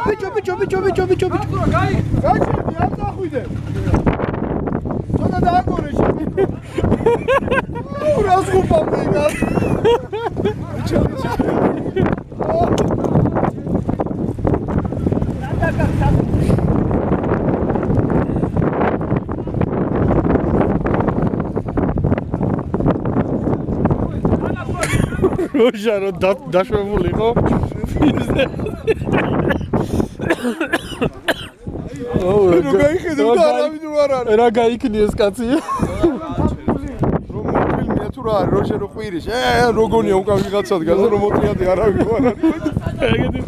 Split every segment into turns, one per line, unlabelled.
ბიჭო. გაიჩერდი, არ დახვიდე. ცოტა დააგორე შენ. რას გუპავდი გას? ბიჭო. როჟარო დაშვებული ხო? ნუ გაიხედე და არავინ არ არის. რა გაიქნიეს კაცი? რომ მოფილმია თუ რა არის როჟერო ყვირის. როგონია უკან ვიღაცა დგას რომ მოწიადი არავინ არ არის. ეგეთი.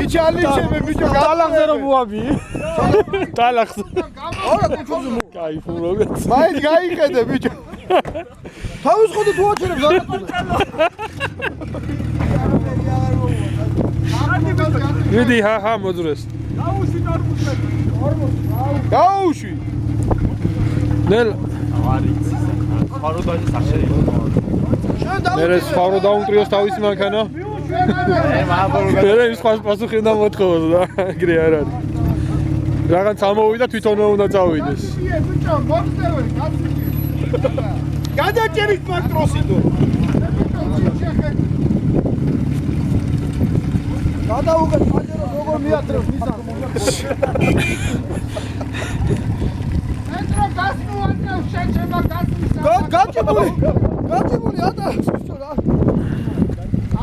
იჩალიშები ბიჭო
ტალახზე რომ მოაბი. ტალახზე.
არა კუჩოზე მო.
кайფუ როგორც.
მაინც გაიხედე ბიჭო. თავის ხოდა თუ აჩერებს დაგატყუდა.
მიდი ჰა მოძრეს.
გაუშვი.
ნელ
ხაროდაჟი სახშე.
მერე სფარო დაუნტრიოს თავისი მანქანა. მერე ის ხას პასუხი უნდა მოთხოვოს და ეგრე არ არის. რაღაც ამოვიდა თვითონ უნდა წავიდეს.
ბიჭო, მოგწევენ, გადაჭერით პატროსიდო. გადაუგეთ პაჯერო როგორ მიატრევს მისან. ეთრო გასნუ ატრევ შეჩება გასნისა. გაჭებული ატარებს ბიჭო რა.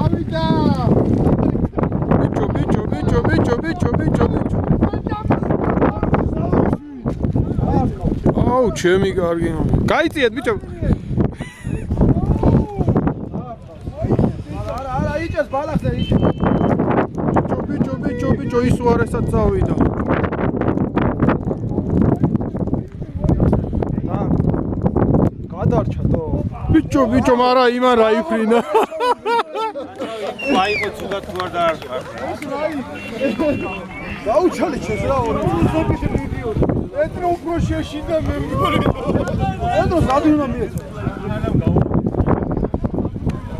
ავიდა.
ბიჭო. აუ, ჩემი კარგი. გაიწიეთ ბიჭო.
არა, იჭეს ბალახზე იჭეს.
ბიჭო, ის უარესად წავიდა.
გადარჩა თო.
ბიჭო, მარა იმან რა იფრინა.
აიყო ცუდა თუ არ დაარქვა.
გაუჩალი ჩეს რა ორი. ეთრო უფრო შეშინდა მე მგონი. ეთრო ზადი უნდა მიეცა.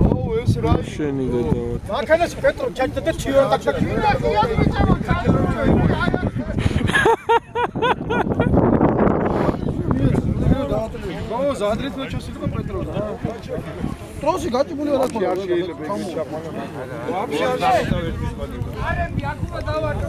აუ ეს რა
შენი დედა.
მანქანაში პეტრო ჩაჭდა და ჩიორ და ჩაჭდა. გაო ზადრით მე ჩასილიყო პეტრო და. ტროსი გაჭებული რა თქმა უნდა. არ შეიძლება ეგრე ჩაყვანა. ვაფშე არ შეიძლება. არა, მე აქ უნდა დავარდო.